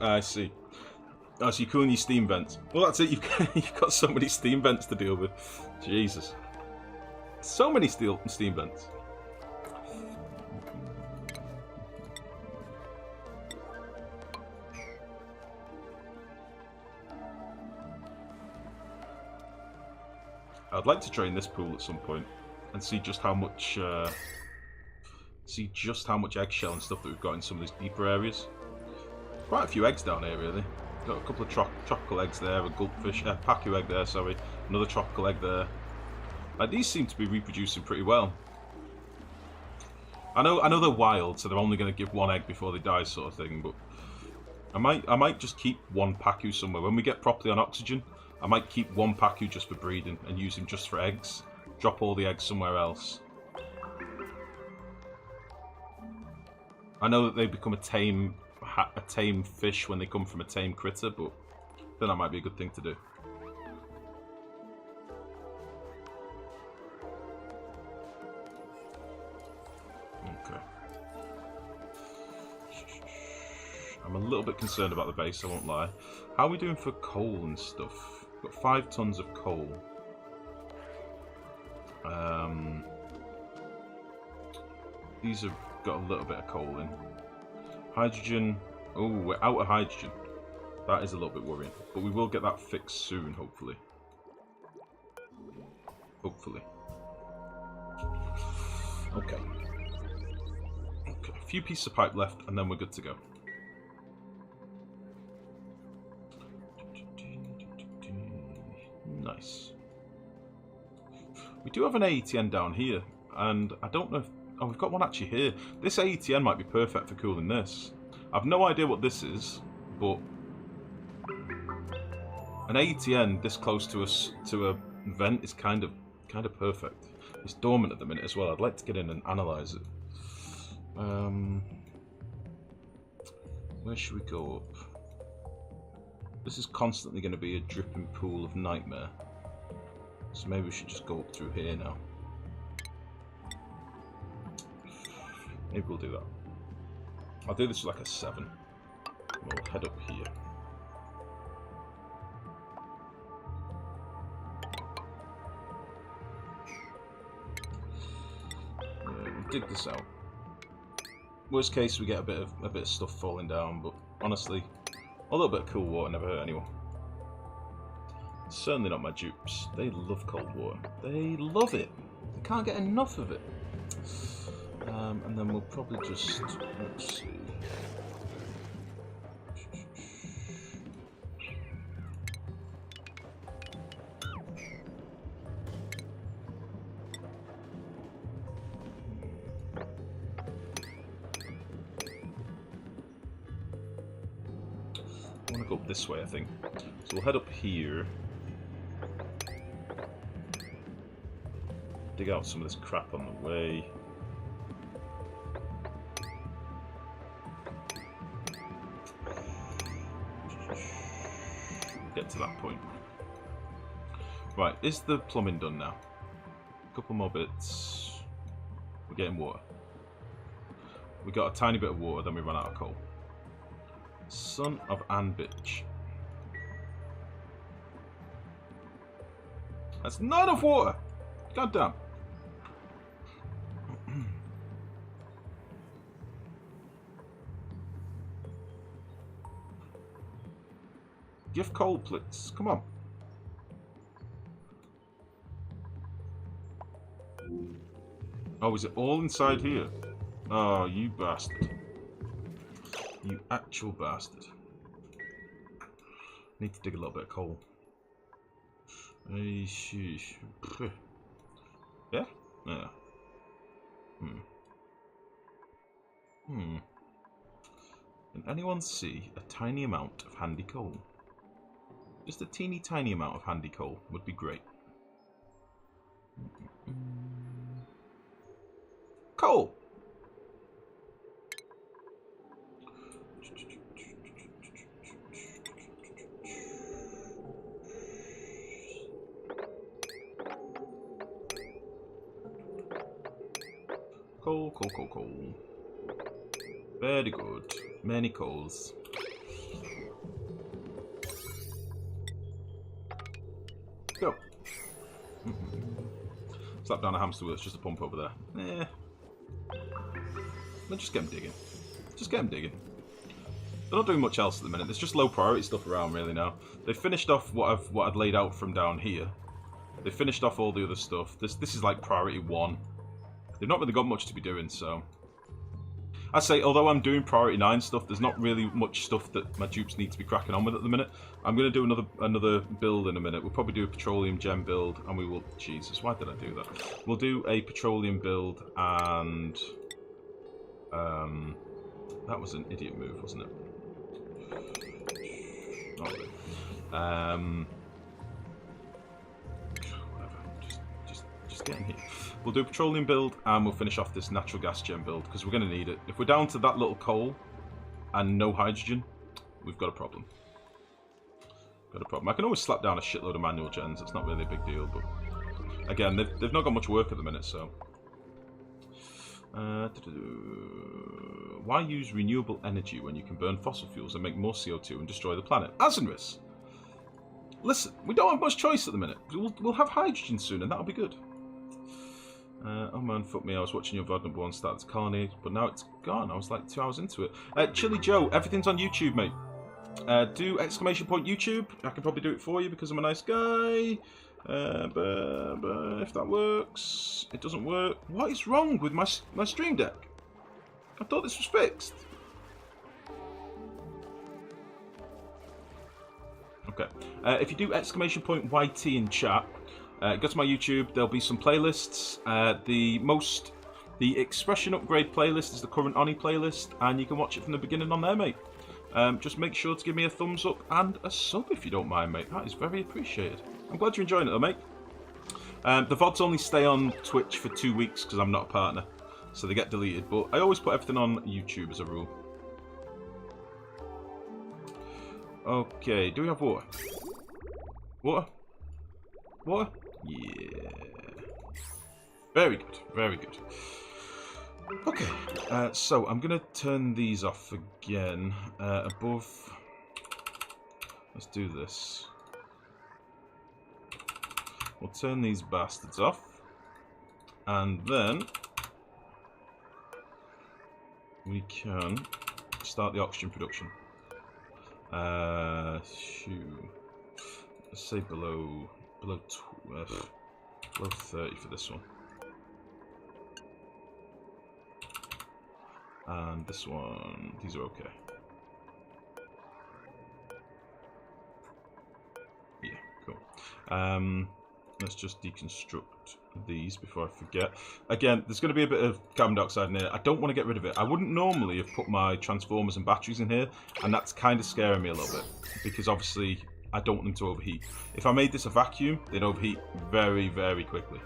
I see. Oh, so you're cooling your steam vents. Well, that's it. You've got so many steam vents to deal with. Jesus. So many steam vents. I'd like to drain this pool at some point and see just how much eggshell and stuff that we've got in some of these deeper areas. Quite a few eggs down here, really. Got a couple of tropical eggs there, a gulpfish, pacu egg there, sorry, another tropical egg there. Like, these seem to be reproducing pretty well. I know they're wild, so they're only going to give one egg before they die, sort of thing. But I might just keep one pacu somewhere when we get properly on oxygen. I might keep one pacu just for breeding and use him just for eggs. Drop all the eggs somewhere else. I know that they become a tame fish when they come from a tame critter, but then that might be a good thing to do. Okay. I'm a little bit concerned about the base, I won't lie. How are we doing for coal and stuff? We've got 5 tons of coal. These have got a little bit of coal in. Hydrogen. Oh, we're out of hydrogen. That is a little bit worrying. But we will get that fixed soon, hopefully. Hopefully. Okay. Okay, a few pieces of pipe left, and then we're good to go. Nice. We do have an AETN down here, and I don't know if... Oh, we've got one actually here. This AETN might be perfect for cooling this. I've no idea what this is, but an AETN this close to a vent is kind of perfect. It's dormant at the minute as well. I'd like to get in and analyze it. Where should we go up? This is constantly going to be a dripping pool of nightmare. So maybe we should just go up through here now. Maybe we'll do that. I'll do this like a 7. We'll head up here. We'll dig this out. Worst case, we get a bit of stuff falling down, but honestly, a little bit of cool water never hurt anyone. Certainly not my dupes. They love cold water. They love it. They can't get enough of it. And then we'll probably just, let's see. I want to go up this way, I think. So we'll head up here. Dig out some of this crap on the way. Get to that point. Right, is the plumbing done now? A couple more bits. We're getting water. We got a tiny bit of water, then we run out of coal. Son of an bitch. That's not enough water! God damn. Give coal, please. Come on. Oh, is it all inside here? Oh, you bastard. You actual bastard. Need to dig a little bit of coal. Yeah? Yeah. Can anyone see a tiny amount of handy coal? Just a teeny tiny amount of handy coal would be great. Coal! Coal, coal, coal, coal. Very good. Many coals. Go. Slap down a hamster wheel. It's just a pump over there. Let's just get him digging. Just get him digging. They're not doing much else at the minute. There's just low priority stuff around really now. They finished off what I'd laid out from down here. They finished off all the other stuff. This is like priority 1. They've not really got much to be doing, so I'd say, although I'm doing priority 9 stuff, there's not really much stuff that my dupes need to be cracking on with at the minute. I'm going to do another build in a minute. We'll probably do a petroleum gem build, and we will... Jesus, why did I do that? We'll do a petroleum build, and... that was an idiot move, wasn't it? Not really. Whatever. Just get in here. We'll do a petroleum build, and we'll finish off this natural gas gem build, because we're going to need it. If we're down to that little coal and no hydrogen, we've got a problem. Got a problem. I can always slap down a shitload of manual gens. It's not really a big deal, but again, they've not got much work at the minute, so. Why use renewable energy when you can burn fossil fuels and make more CO2 and destroy the planet? Asinris! Listen, we don't have much choice at the minute. We'll have hydrogen soon, and that'll be good. Oh man, fuck me, I was watching your VOD number 1 start this colony, but now it's gone. I was like 2 hours into it. Chili Joe, everything's on YouTube, mate. Do !YouTube. I can probably do it for you because I'm a nice guy. If that works. It doesn't work. What is wrong with my stream deck? I thought this was fixed. Okay. If you do !YT in chat, go to my YouTube. There'll be some playlists. The Expression Upgrade playlist is the current Oni playlist, and you can watch it from the beginning on there, mate. Just make sure to give me a thumbs up and a sub if you don't mind, mate. That is very appreciated. I'm glad you're enjoying it, though, mate. The VODs only stay on Twitch for 2 weeks because I'm not a partner, so they get deleted. But I always put everything on YouTube as a rule. Okay, do we have water? Water? Water? Yeah. Very good, very good. Okay, so I'm going to turn these off again. Above... Let's do this. We'll turn these bastards off. And then... we can start the oxygen production. Shoot. Let's say below 30 for this one. And this one, these are okay. Yeah, cool. Let's just deconstruct these before I forget. Again, there's going to be a bit of carbon dioxide in here. I don't want to get rid of it. I wouldn't normally have put my transformers and batteries in here, and that's kind of scaring me a little bit, because obviously I don't want them to overheat. If I made this a vacuum, they'd overheat very, very quickly.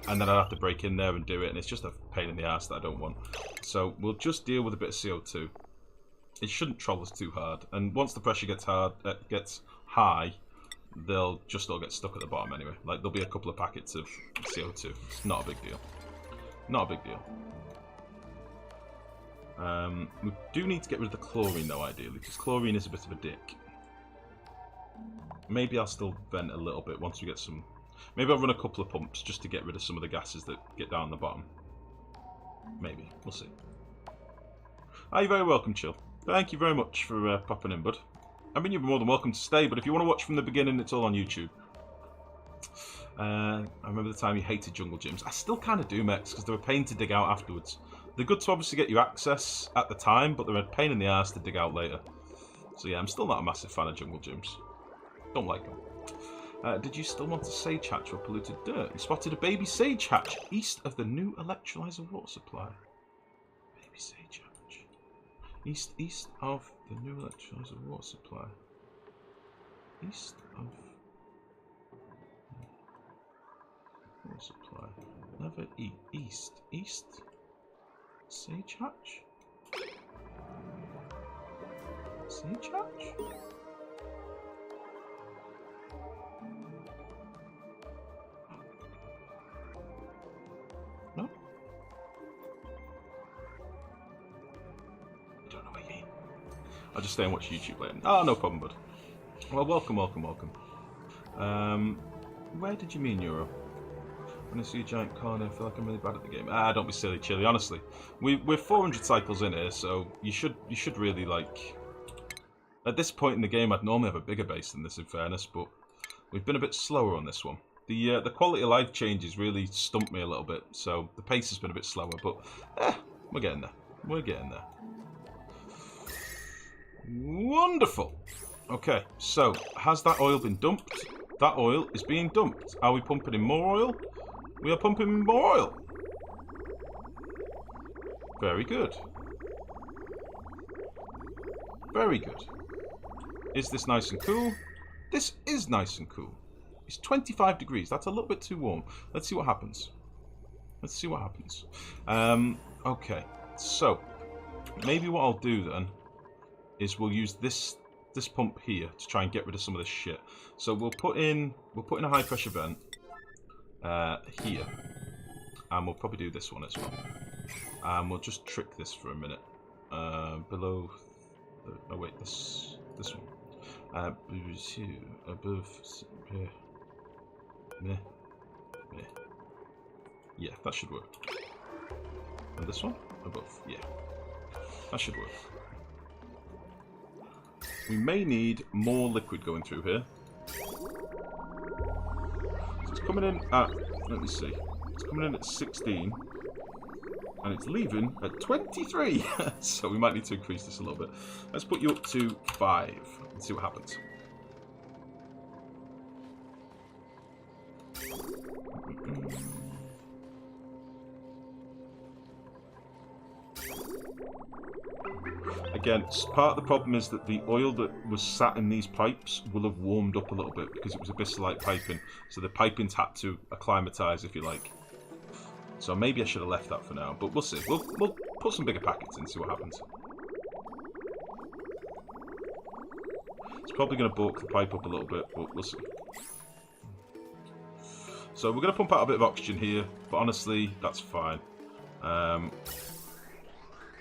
And then I'd have to break in there and do it, and it's just a pain in the ass that I don't want. So we'll just deal with a bit of CO2. It shouldn't troll us too hard, and once the pressure gets high, they'll just all get stuck at the bottom anyway. Like, there'll be a couple of packets of CO2. Not a big deal. Not a big deal. We do need to get rid of the chlorine though, ideally, because chlorine is a bit of a dick. Maybe I'll still vent a little bit once we get some... Maybe I'll run a couple of pumps just to get rid of some of the gases that get down the bottom. Maybe. We'll see. You're very welcome, Chill. Thank you very much for popping in, bud. I mean, you're more than welcome to stay, but if you want to watch from the beginning, it's all on YouTube. I remember the time you hated jungle gyms. I still kind of do, Mex, because they're a pain to dig out afterwards. They're good to obviously get you access at the time, but they're a pain in the ass to dig out later. So yeah, I'm still not a massive fan of jungle gyms. Don't like them. Did you still want a sage hatch or polluted dirt? You spotted a baby sage hatch east of the new electrolyzer water supply. Baby sage hatch. East of the new electrolyzer water supply. East of water supply. Never east. East? Sage hatch? Sage hatch? No? I don't know what you mean. I'll just stay and watch YouTube later. Oh, no problem, bud. Well, welcome. Where did you mean Euro? When I see a giant corner, I feel like I'm really bad at the game. Ah, don't be silly, Chili. Honestly, we're 400 cycles in here, so you should really like. At this point in the game, I'd normally have a bigger base than this, in fairness, but we've been a bit slower on this one. The quality of life changes really stumped me a little bit, so the pace has been a bit slower. But we're getting there. We're getting there. Wonderful. Okay, so has that oil been dumped? That oil is being dumped. Are we pumping in more oil? We are pumping in more oil. Very good. Very good. Is this nice and cool? This is nice and cool. It's 25 degrees. That's a little bit too warm. Let's see what happens. Let's see what happens. Okay, so maybe what I'll do then is we'll use this pump here to try and get rid of some of this shit. So we'll put in a high pressure vent here, and we'll probably do this one as well. And we'll just trick this for a minute. Below. Oh wait, this one. Above. Yeah, that should work. And this one above. Yeah, that should work. We may need more liquid going through here. So it's coming in at, let me see, it's coming in at 16, and it's leaving at 23. So we might need to increase this a little bit. Let's put you up to 5 and see what happens. Again, part of the problem is that the oil that was sat in these pipes will have warmed up a little bit because it was abyssalite piping. So the piping's had to acclimatise, if you like. So maybe I should have left that for now, but we'll see. We'll put some bigger packets in and see what happens. It's probably going to bulk the pipe up a little bit, but we'll see. So we're going to pump out a bit of oxygen here, but honestly, that's fine.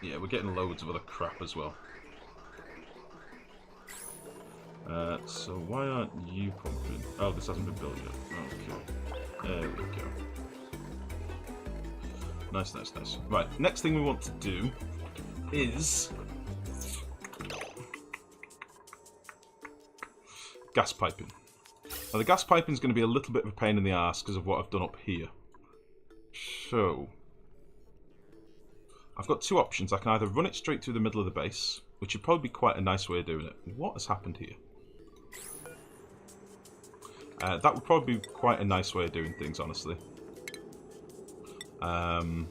Yeah, we're getting loads of other crap as well. So why aren't you pumping? Oh, this hasn't been built yet. Okay. There we go. Nice, nice, nice. Right, next thing we want to do is gas piping. Now the gas piping is going to be a little bit of a pain in the arse because of what I've done up here. So I've got two options. I can either run it straight through the middle of the base, which would probably be quite a nice way of doing it. What has happened here? That would probably be quite a nice way of doing things, honestly. 1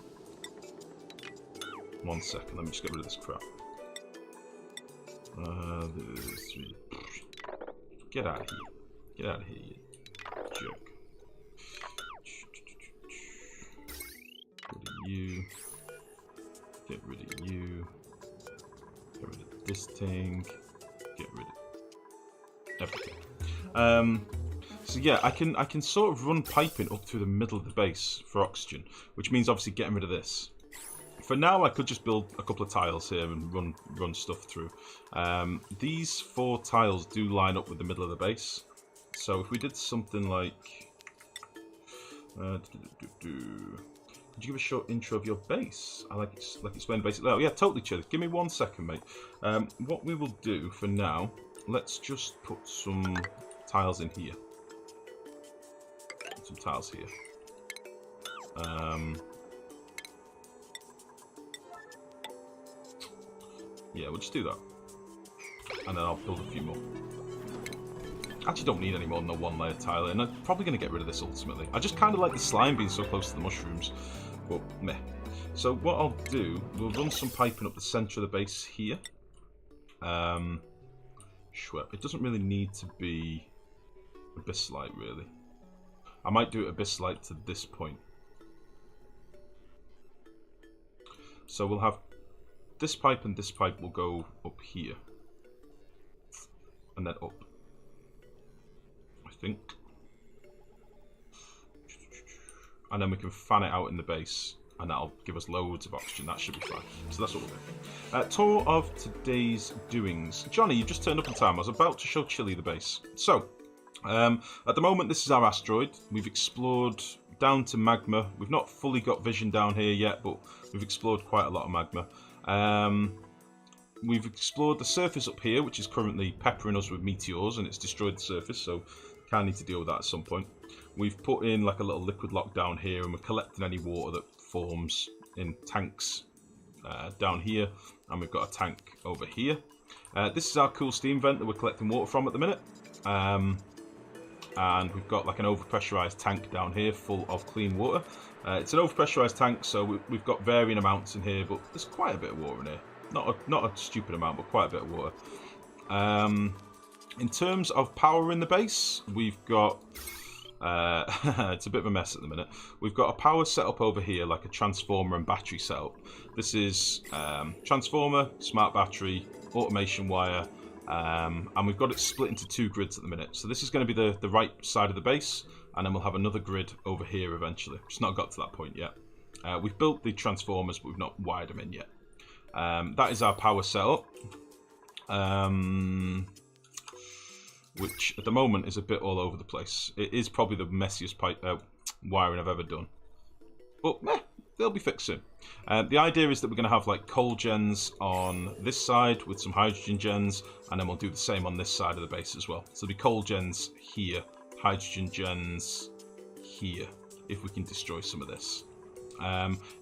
second, let me just get rid of this crap. Get out of here. Get out of here, you jerk. Get rid of you. Get rid of you. Get rid of this thing. Get rid of everything. So yeah, I can sort of run piping up through the middle of the base for oxygen, which means obviously getting rid of this. For now, I could just build a couple of tiles here and run stuff through. These 4 tiles do line up with the middle of the base. So if we did something like, could you give a short intro of your base? I like explain the basic layout. Yeah, totally, Chili. Give me 1 second, mate. What we will do for now, let's just put some tiles in here. Some tiles here. Yeah, we'll just do that. And then I'll build a few more. Actually don't need any more than a 1-layer tile, and I'm probably going to get rid of this ultimately. I just kind of like the slime being so close to the mushrooms, but meh. So what I'll do, we'll run some piping up the centre of the base here. Sure, it doesn't really need to be abyssalite, really. I might do it abyssalite to this point. So we'll have this pipe and this pipe will go up here. And then up. I think. And then we can fan it out in the base. And that'll give us loads of oxygen. That should be fine. So that's what we'll do. Tour of today's doings. Johnny, you've just turned up in time. I was about to show Chili the base. So, At the moment, this is our asteroid. We've explored down to magma. We've not fully got vision down here yet, but we've explored quite a lot of magma. We've explored the surface up here, which is currently peppering us with meteors, and it's destroyed the surface, so kind of need to deal with that at some point. We've put in like a little liquid lock down here, and we're collecting any water that forms in tanks down here, and we've got a tank over here. This is our cool steam vent that we're collecting water from at the minute. And we've got like an overpressurized tank down here full of clean water. It's an overpressurized tank, so we've got varying amounts in here, but there's quite a bit of water in here. Not a stupid amount, but quite a bit of water. In terms of power in the base, we've got... it's a bit of a mess at the minute. We've got a power setup over here, like a transformer and battery setup. This is transformer, smart battery, automation wire, and we've got it split into 2 grids at the minute. So this is going to be the right side of the base, and then we'll have another grid over here eventually. It's not got to that point yet. We've built the transformers, but we've not wired them in yet. That is our power setup, which at the moment is a bit all over the place. It is probably the messiest wiring I've ever done, but they'll be fixed soon. The idea is that we're going to have like coal gens on this side with some hydrogen gens, and then we'll do the same on this side of the base as well. So there'll be coal gens here, hydrogen gens here, if we can destroy some of this.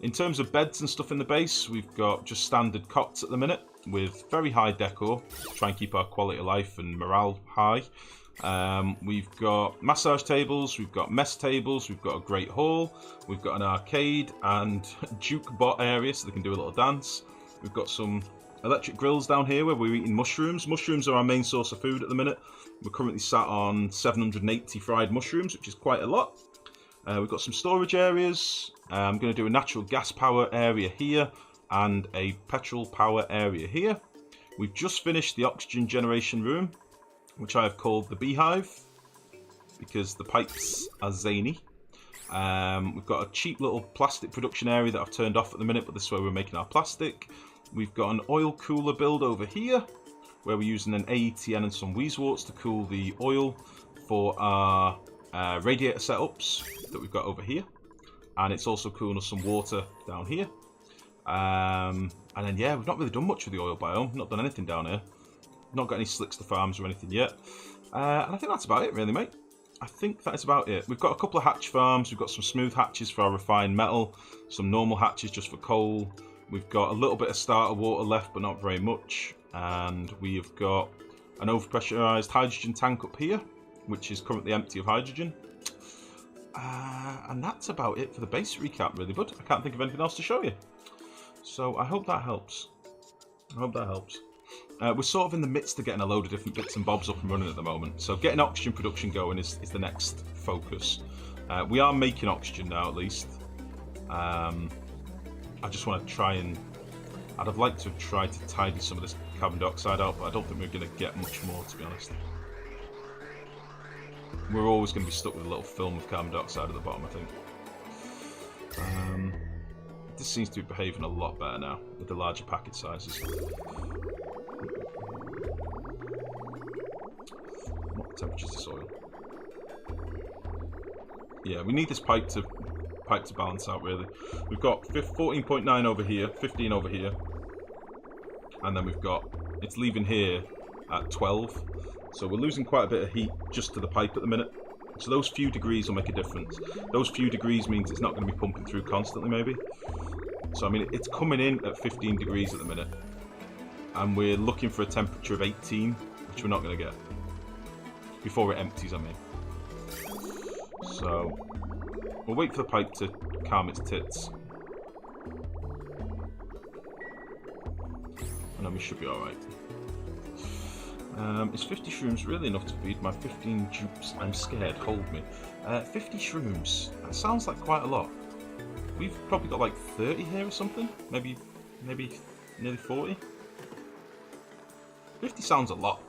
In terms of beds and stuff in the base, we've got just standard cots at the minute with very high decor to try and keep our quality of life and morale high. We've got massage tables, we've got mess tables, we've got a great hall, we've got an arcade and juke bot area so they can do a little dance. We've got some electric grills down here where we're eating mushrooms. Mushrooms are our main source of food at the minute. We're currently sat on 780 fried mushrooms, which is quite a lot. We've got some storage areas. I'm going to do a natural gas power area here and a petrol power area here. We've just finished the oxygen generation room, which I have called the beehive because the pipes are zany. We've got a cheap little plastic production area that I've turned off at the minute, but this is where we're making our plastic. We've got an oil cooler build over here where we're using an AETN and some Weezeworts to cool the oil for our radiator setups that we've got over here. And it's also cooling us some water down here. And then, yeah, we've not really done much with the oil biome. Not done anything down here. Not got any slickster farms or anything yet. And I think that's about it, really, mate. I think that is about it. We've got a couple of hatch farms. We've got some smooth hatches for our refined metal. Some normal hatches just for coal. We've got a little bit of starter water left, but not very much. And we've got an overpressurized hydrogen tank up here, which is currently empty of hydrogen. And that's about it for the base recap, really, bud. I can't think of anything else to show you. So I hope that helps. We're sort of in the midst of getting a load of different bits and bobs up and running at the moment. So getting oxygen production going is the next focus. We are making oxygen now, at least. I just want to try and... I'd have liked to have tried to tidy some of this carbon dioxide out, but I don't think we're going to get much more, to be honest. We're always going to be stuck with a little film of carbon dioxide at the bottom, I think. This seems to be behaving a lot better now, with the larger packet sizes. What temperature is this oil? Yeah, we need this pipe to balance out, really. We've got 14.9 over here, 15 over here. And then we've got... It's leaving here at 12. So we're losing quite a bit of heat just to the pipe at the minute. So those few degrees will make a difference. Those few degrees means it's not going to be pumping through constantly, maybe. So, I mean, it's coming in at 15 degrees at the minute. And we're looking for a temperature of 18, which we're not going to get. Before it empties, I mean. So, we'll wait for the pipe to calm its tits. And then we should be alright. Is 50 shrooms really enough to feed my 15 dupes? I'm scared, hold me. 50 shrooms, that sounds like quite a lot. We've probably got like 30 here or something? Maybe nearly 40? 50 sounds a lot.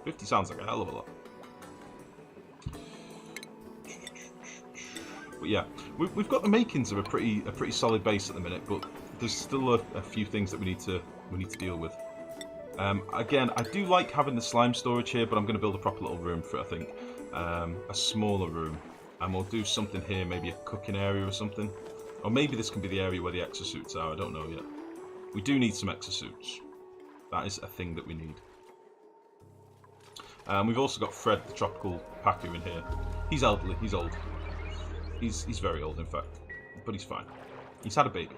50 sounds like a hell of a lot. But yeah, we've got the makings of a pretty solid base at the minute, but there's still a few things that we need to deal with. Again, I do like having the slime storage here, but I'm going to build a proper little room for it, I think. A smaller room. And we'll do something here, maybe a cooking area or something. Or maybe this can be the area where the exosuits are, I don't know yet. We do need some exosuits. That is a thing that we need. We've also got Fred, the tropical packer, in here. He's elderly, he's old. He's very old, in fact. But he's fine. He's had a baby.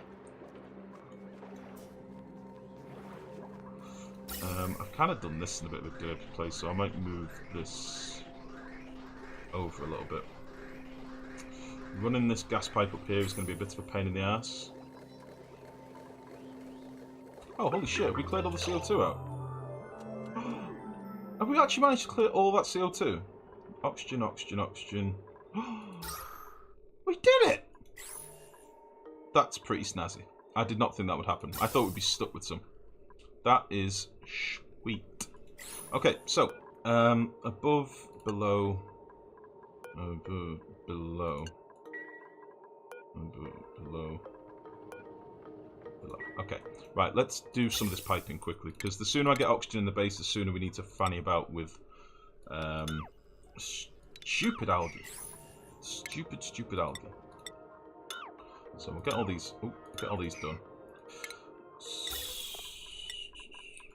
I've kind of done this in a bit of a dirty place, so I might move this over a little bit. Running this gas pipe up here is going to be a bit of a pain in the ass. Oh, holy shit, have we cleared all the CO2 out? Have we actually managed to clear all that CO2? Oxygen, oxygen, oxygen. We did it! That's pretty snazzy. I did not think that would happen. I thought we'd be stuck with some. That is sweet. Okay, so, above, below, below. Okay, right, let's do some of this piping quickly, because the sooner I get oxygen in the base, the sooner we need to fanny about with stupid algae. Stupid algae. So we'll get all these done.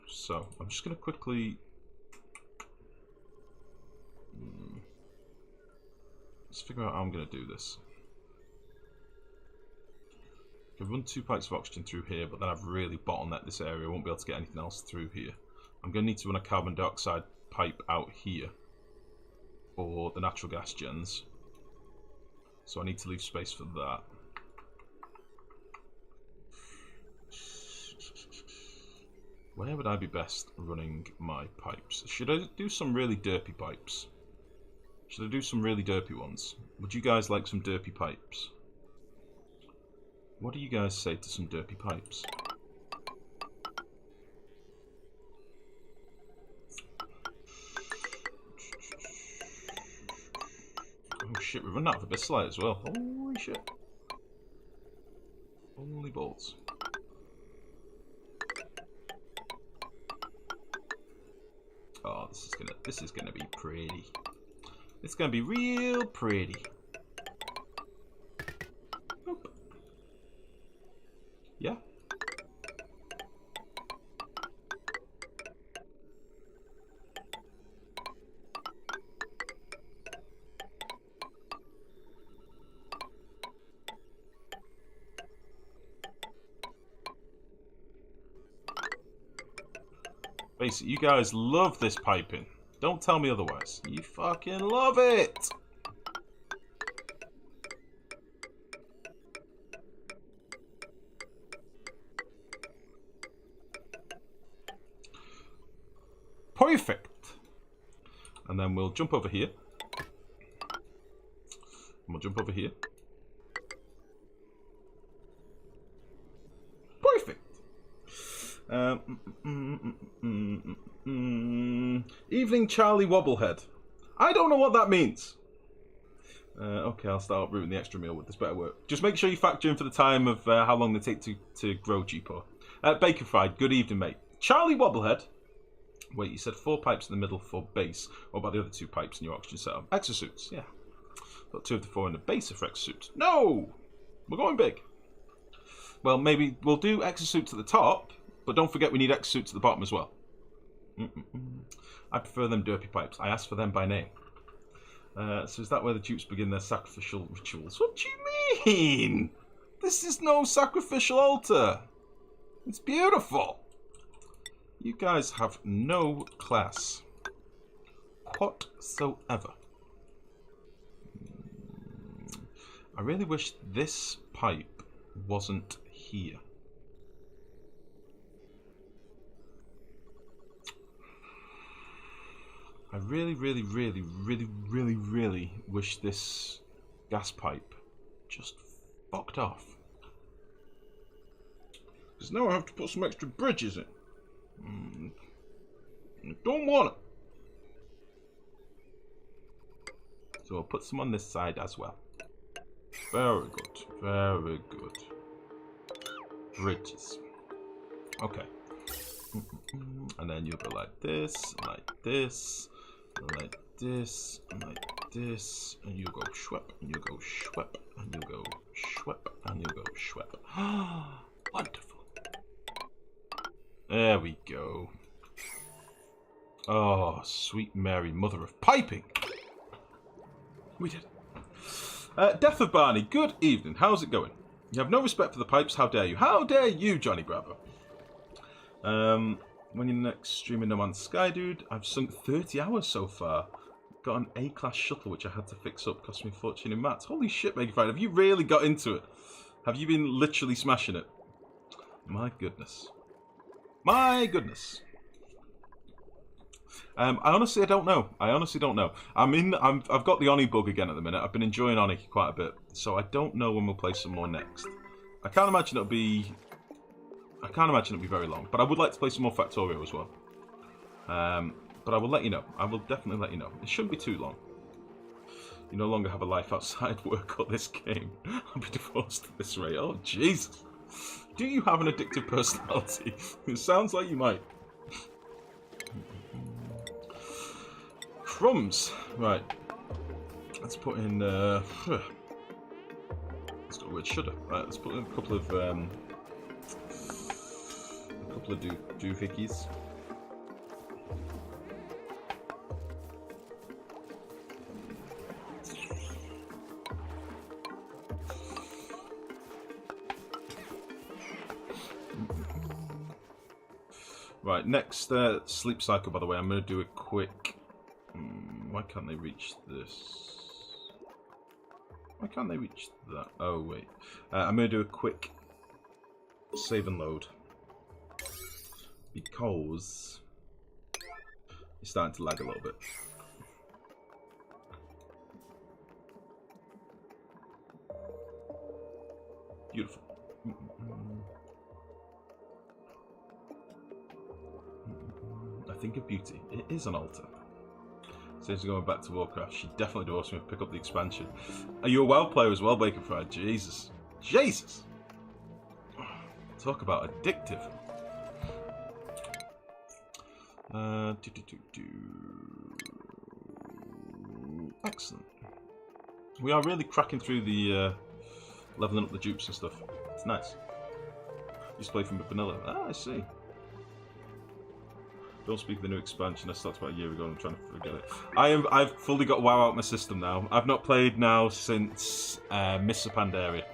So I'm just going to quickly let's figure out how I'm going to do this. I can run 2 pipes of oxygen through here, but then I've really bottlenecked this area. I won't be able to get anything else through here. I'm going to need to run a carbon dioxide pipe out here for the natural gas gens. So I need to leave space for that. Where would I be best running my pipes? Should I do some really derpy pipes? Should I do some really derpy ones? Would you guys like some derpy pipes? What do you guys say to some derpy pipes? Oh shit, we've run out of abyssal as well. Holy shit. Holy balls. Oh, this is gonna be pretty. It's gonna be real pretty. Oop. Yeah. Basically, you guys love this piping. Don't tell me otherwise. You fucking love it! Perfect! And then we'll jump over here. And we'll jump over here. Perfect! Evening Charlie Wobblehead. I don't know what that means. Okay, I'll start uprooting the extra meal with this better work. Just make sure you factor in for the time of how long they take to grow G-Por. Bacon Fried, good evening, mate. Charlie Wobblehead. Wait, you said 4 pipes in the middle for base. What about the other 2 pipes in your oxygen setup? Exosuits, yeah. Got 2 of the 4 in the base for exosuits. No! We're going big. Well, maybe we'll do exosuits at the top, but don't forget we need exosuits at the bottom as well. I prefer them derpy pipes. I asked for them by name. So is that where the dupes begin their sacrificial rituals? What do you mean? This is no sacrificial altar. It's beautiful. You guys have no class whatsoever. I really wish this pipe wasn't here. I really wish this gas pipe just fucked off. Because now I have to put some extra bridges in. I don't want it. So I'll put some on this side as well. Very good. Very good. Bridges. Okay. And then you'll go like this, like this, like this, and like this, and you'll go shwep, and you'll go shwep, and you'll go shwep, and you'll go shwep. Wonderful. There we go. Oh, sweet Mary, mother of piping. We did it. Death of Barney, good evening. How's it going? You have no respect for the pipes. How dare you? How dare you, Johnny Bravo? When you're next streaming No Man's Sky, dude, I've sunk 30 hours so far. Got an A-class shuttle, which I had to fix up. Cost me a fortune in mats. Holy shit, Megafine. Have you really got into it? Have you been literally smashing it? My goodness. My goodness. I honestly don't know. I honestly don't know. I've got the Oni bug again at the minute. I've been enjoying Oni quite a bit, so I don't know when we'll play some more next. I can't imagine it'll be very long, but I would like to play some more Factorio as well. But I will let you know. I will definitely let you know. It shouldn't be too long. You no longer have a life outside work or this game. I'll be divorced at this rate. Oh, Jesus. Do you have an addictive personality? It sounds like you might. Crumbs. Right. Let's put in... let's go with shudder. Right, let's put in a couple of doohickeys. Right, next sleep cycle, by the way, I'm going to do a quick... why can't they reach this? Why can't they reach that? Oh, wait. I'm going to do a quick save and load. Because it's starting to lag a little bit. Beautiful. I think of beauty. It is an altar. Since going back to Warcraft, she definitely divorced me to pick up the expansion. Are you a WoW player as well, Bacon Fried? Jesus. Jesus! Talk about addictive. Excellent. We are really cracking through the leveling up the dupes and stuff. It's nice. Used to play from vanilla. Ah, I see. Don't speak of the new expansion. I started about a year ago and I'm trying to forget it. I've fully got WoW out my system now. I've not played now since Mists of Pandaria.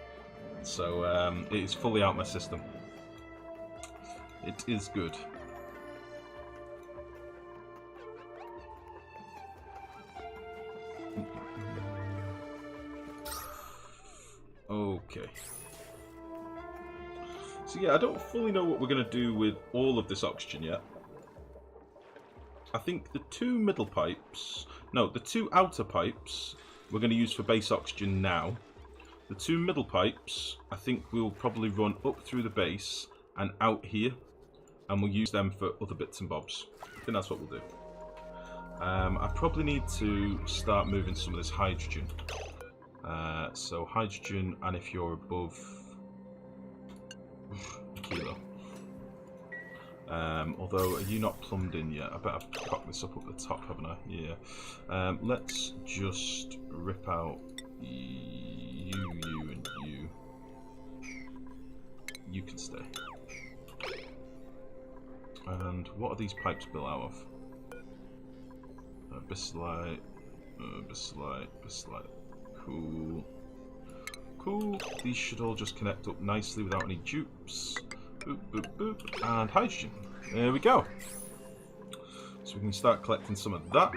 So it is fully out my system. It is good. Okay. So yeah, I don't fully know what we're going to do with all of this oxygen yet. I think the two middle pipes... No, the two outer pipes we're going to use for base oxygen now. The two middle pipes, I think we'll probably run up through the base and out here. And we'll use them for other bits and bobs. I think that's what we'll do. I probably need to start moving some of this hydrogen. So hydrogen, and if you're above a kilo. Although, are you not plumbed in yet? I bet I've cocked this up the top, haven't I? Yeah. Let's just rip out you, and you. You can stay. And what are these pipes built out of? Bislite, Bislite. Cool. Cool. These should all just connect up nicely without any dupes. Boop, boop, boop. And hydrogen. There we go. So we can start collecting some of that.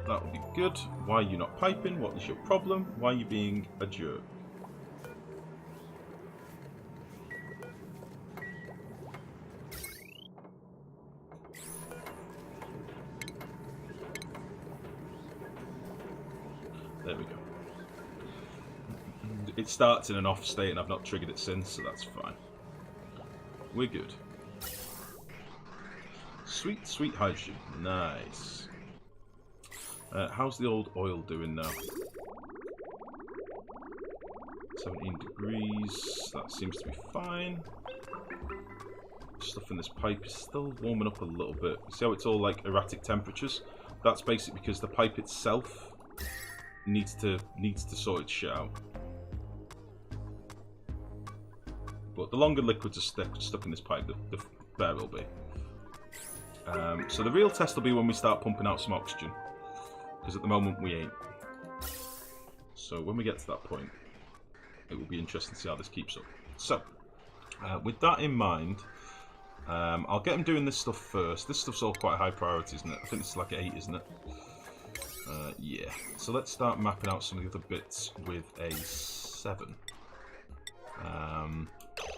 That will be good. Why are you not piping? What is your problem? Why are you being a jerk? There we go. It starts in an off state and I've not triggered it since, so that's fine. We're good. Sweet, sweet hydrogen. Nice. How's the old oil doing now? 17 degrees. That seems to be fine. stuff in this pipe is still warming up a little bit. See how it's all like erratic temperatures? That's basically because the pipe itself needs to sort its shit out. But the longer liquids are stuck in this pipe, the better it'll be. So the real test will be when we start pumping out some oxygen, because at the moment we ain't. So when we get to that point, it will be interesting to see how this keeps up. So, with that in mind, I'll get them doing this stuff first. This stuff's all quite high priority, isn't it? I think this is like 8, isn't it? Yeah. So let's start mapping out some of the other bits with a 7.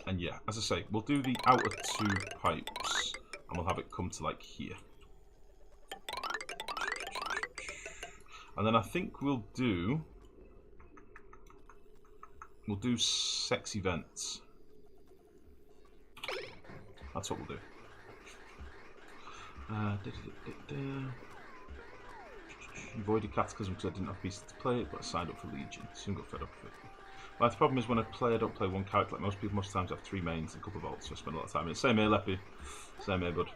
And yeah, as I say, we'll do the outer 2 pipes, and we'll have it come to like here. And then I think we'll do sexy vents. That's what we'll do. Avoided Cataclysm because I didn't have pieces to play it, but I signed up for Legion. Soon got fed up with it. Well, the problem is when I don't play one character like most people. Most times I have 3 mains and a couple of vaults, so I spend a lot of time in it. Same here, Leppy. Same here, bud.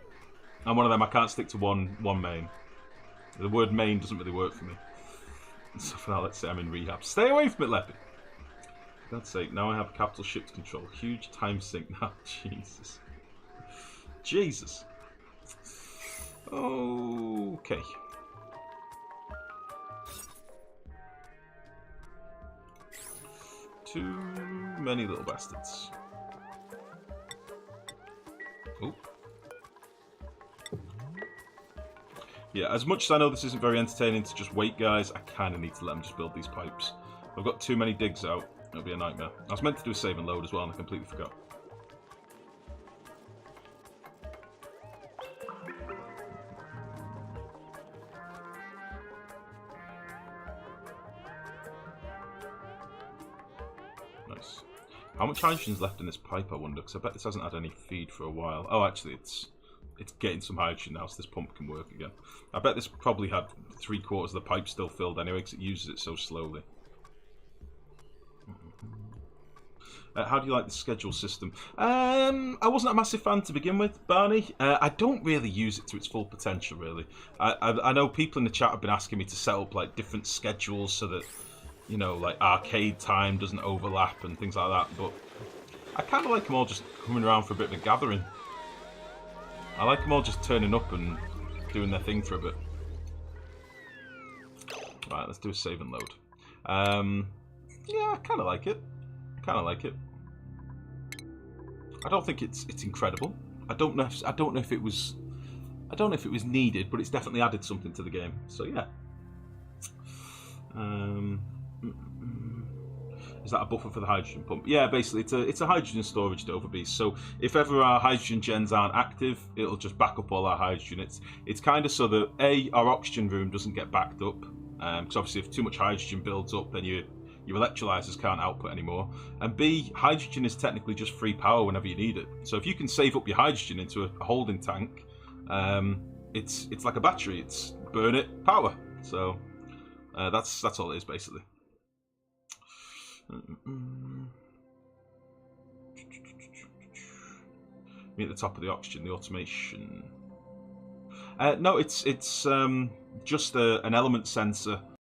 I'm one of them, I can't stick to one main. The word main doesn't really work for me. So for now, let's say I'm in rehab. Stay away from it, Leppy! For God's sake, now I have capital ship to control. Huge time sink now. Jesus. Jesus. Okay. Too many little bastards. Oh. Yeah, as much as I know this isn't very entertaining to just wait, guys, I kind of need to let them just build these pipes. I've got too many digs out. It'll be a nightmare. I was meant to do a save and load as well, and I completely forgot. Nice. How much hydrogen's left in this pipe, I wonder? Because I bet this hasn't had any feed for a while. Oh, actually, it's getting some hydrogen now, so this pump can work again. I bet this probably had 3/4 of the pipe still filled anyway, because it uses it so slowly. How do you like the schedule system? I wasn't a massive fan to begin with, Barney. I don't really use it to its full potential, really. I know people in the chat have been asking me to set up like different schedules so that, you know, like arcade time doesn't overlap and things like that, but I kind of like them all just coming around for a bit of a gathering. I like them all just turning up and doing their thing for a bit. Right, let's do a save and load. Yeah, I kind of like it. I don't think it's incredible. I don't know if it was needed, but it's definitely added something to the game. So yeah. Is that a buffer for the hydrogen pump? Yeah, basically it's a hydrogen storage Dover Beast. So if ever our hydrogen gens aren't active, it'll just back up all our hydrogen. It's kind of so that A, our oxygen room doesn't get backed up, because obviously if too much hydrogen builds up, then your electrolyzers can't output anymore. And B, hydrogen is technically just free power whenever you need it. So if you can save up your hydrogen into a holding tank, it's like a battery. It's burn it, power. So that's all it is basically. Me at the top of the oxygen, the automation. No, it's just an element sensor